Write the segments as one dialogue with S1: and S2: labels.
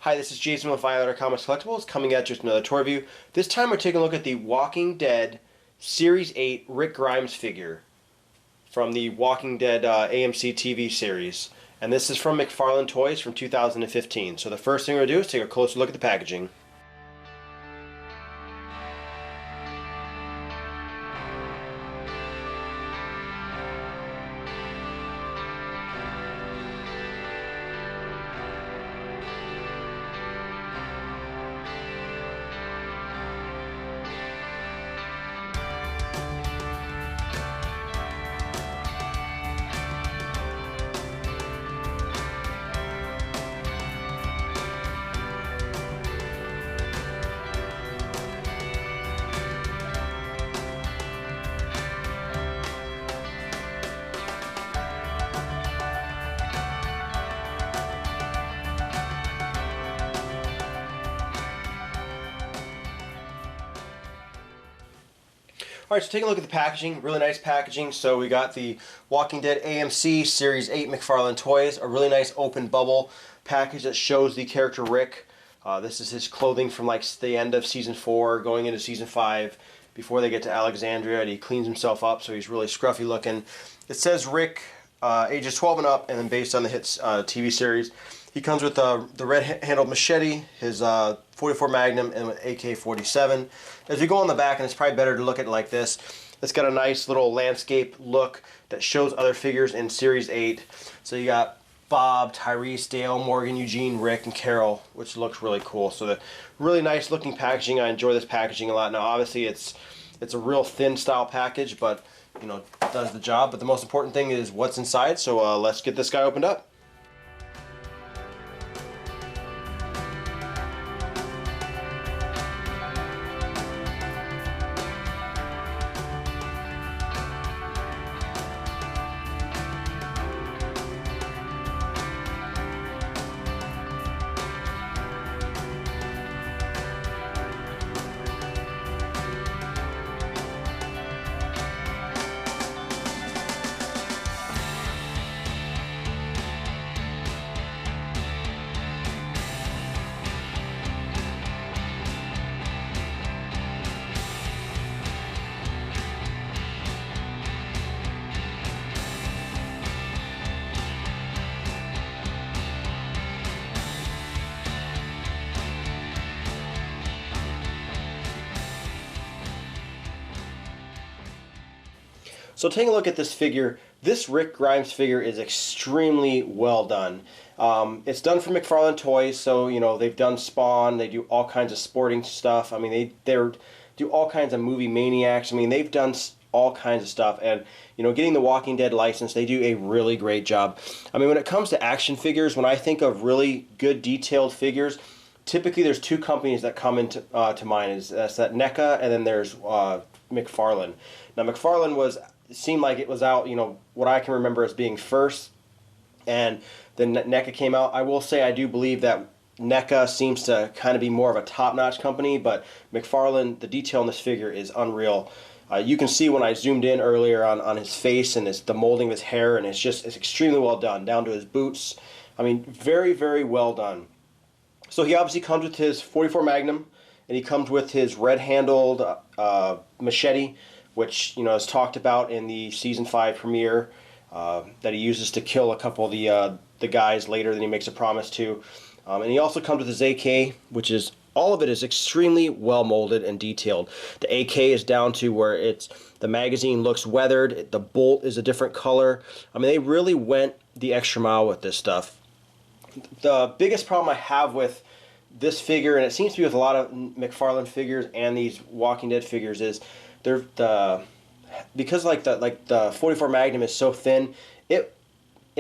S1: Hi, this is Jason with Violator Comics Collectibles coming at you with another toy review. This time we're taking a look at the Walking Dead Series 8 Rick Grimes figure from the Walking Dead AMC TV series. And this is from McFarlane Toys from 2015. So the first thing we're going to do is take a closer look at the packaging. Alright, so taking a look at the packaging, really nice packaging. So we got the Walking Dead AMC Series 8 McFarlane Toys, a really nice open bubble package that shows the character Rick. This is his clothing from like the end of Season 4 going into Season 5 before they get to Alexandria, and he cleans himself up so he's really scruffy looking. It says Rick, ages 12 and up, and then based on the hits TV series. He comes with the red-handled machete, his 44 Magnum, and an AK-47. As we go on the back, and it's probably better to look at it like this, it's got a nice little landscape look that shows other figures in Series 8. So you got Bob, Tyrese, Dale, Morgan, Eugene, Rick, and Carol, which looks really cool. So the really nice looking packaging. I enjoy this packaging a lot. Now obviously it's a real thin style package, but you know, it does the job. But the most important thing is what's inside. So let's get this guy opened up. So taking a look at this figure, this Rick Grimes figure is extremely well done. It's done for McFarlane Toys, so you know they've done Spawn, they do all kinds of sporting stuff. I mean they do all kinds of movie maniacs. I mean they've done all kinds of stuff, and you know getting the Walking Dead license, they do a really great job. I mean when it comes to action figures, when I think of really good detailed figures, typically there's two companies that come into to mind. That's that NECA, and then there's McFarlane. Now McFarlane seemed like it was out, you know, what I can remember as being first, and then NECA came out. I will say I do believe that NECA seems to kind of be more of a top-notch company, but McFarlane, the detail in this figure is unreal. You can see when I zoomed in earlier on his face and the molding of his hair, and it's extremely well done, down to his boots. I mean, very, very well done. So he obviously comes with his 44 Magnum, and he comes with his red-handled machete, which you know is talked about in the Season 5 premiere, that he uses to kill a couple of the guys later than he makes a promise to. And he also comes with his AK, which is all of it is extremely well molded and detailed. The AK is down to where the magazine looks weathered, the bolt is a different color. I mean they really went the extra mile with this stuff. The biggest problem I have with this figure, and it seems to be with a lot of McFarlane figures and these Walking Dead figures, is because the 44 Magnum is so thin, it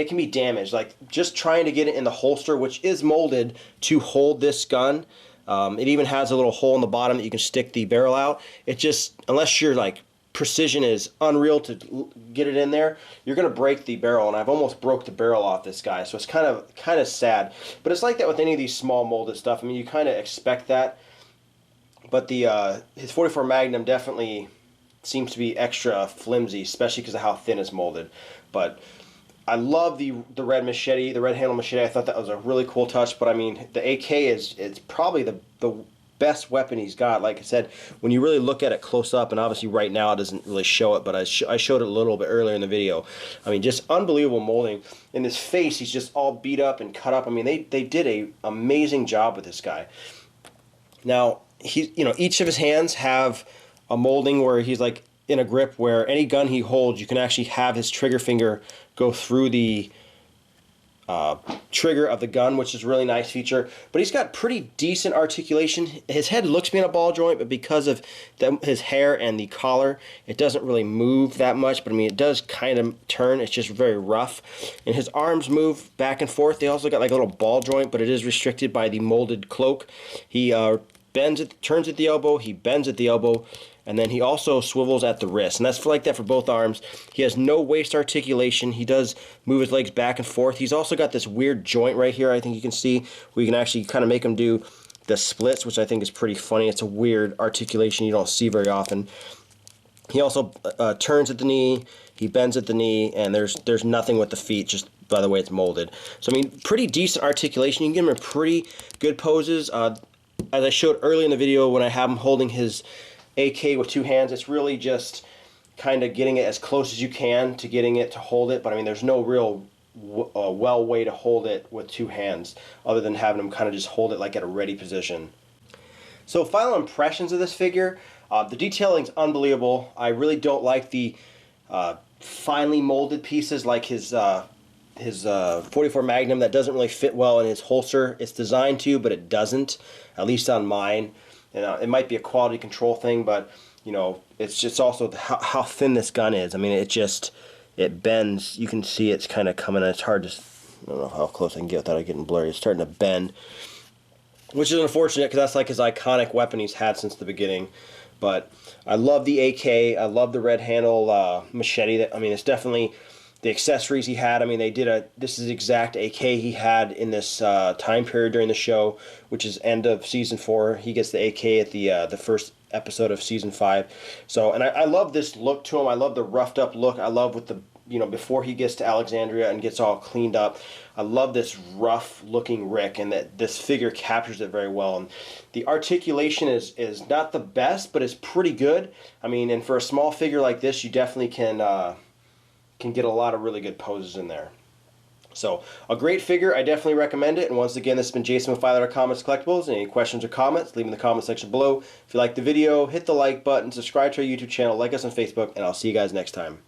S1: can be damaged. Like just trying to get it in the holster, which is molded to hold this gun. It even has a little hole in the bottom that you can stick the barrel out. It just, unless your like precision is unreal to get it in there, you're gonna break the barrel, and I've almost broke the barrel off this guy. So it's kind of sad. But it's like that with any of these small molded stuff. I mean, you kind of expect that. But his 44 Magnum definitely seems to be extra flimsy, especially because of how thin it's molded. But I love the red machete, the red handle machete. I thought that was a really cool touch. But I mean, the AK is probably the best weapon he's got. Like I said, when you really look at it close up, and obviously right now it doesn't really show it, but I showed it a little bit earlier in the video. I mean, just unbelievable molding. In his face, he's just all beat up and cut up. I mean, they did a amazing job with this guy. Now, each of his hands have a molding where he's like in a grip where any gun he holds, you can actually have his trigger finger go through the trigger of the gun, which is a really nice feature. But he's got pretty decent articulation. His head looks to be in a ball joint, but because of his hair and the collar, it doesn't really move that much. But I mean, it does kind of turn. It's just very rough. And his arms move back and forth. They also got like a little ball joint, but it is restricted by the molded cloak. He turns at the elbow, he bends at the elbow, and then he also swivels at the wrist. And that's like that for both arms. He has no waist articulation. He does move his legs back and forth. He's also got this weird joint right here, I think you can see, where you can actually kind of make him do the splits, which I think is pretty funny. It's a weird articulation you don't see very often. He also turns at the knee, he bends at the knee, and there's nothing with the feet, just by the way it's molded. So I mean, pretty decent articulation. You can give him pretty good poses. As I showed earlier in the video, when I have him holding his AK with two hands, it's really just kind of getting it as close as you can to getting it to hold it. But I mean, there's no real well way to hold it with two hands other than having him kind of just hold it like at a ready position. So final impressions of this figure, the detailing's unbelievable. I really don't like the finely molded pieces like his 44 Magnum. That doesn't really fit well in his holster. It's designed to, but it doesn't, at least on mine. And it might be a quality control thing, but it's just also how thin this gun is. I mean, it bends. You can see it's kind of coming. It's hard to, I don't know how close I can get without it getting blurry. It's starting to bend, which is unfortunate because that's like his iconic weapon he's had since the beginning. But I love the AK. I love the red handle machete. I mean, it's definitely the accessories he had. I mean, this is the exact AK he had in this time period during the show, which is end of season 4. He gets the AK at the first episode of season 5. So, and I love this look to him. I love the roughed up look. I love with the, before he gets to Alexandria and gets all cleaned up. I love this rough looking Rick, and that this figure captures it very well. And the articulation is not the best, but it's pretty good. I mean, and for a small figure like this, you definitely can get a lot of really good poses in there. So, a great figure. I definitely recommend it. And once again, this has been Jason with $5 Comics Collectibles. Any questions or comments, leave in the comment section below. If you like the video, hit the like button, subscribe to our YouTube channel, like us on Facebook, and I'll see you guys next time.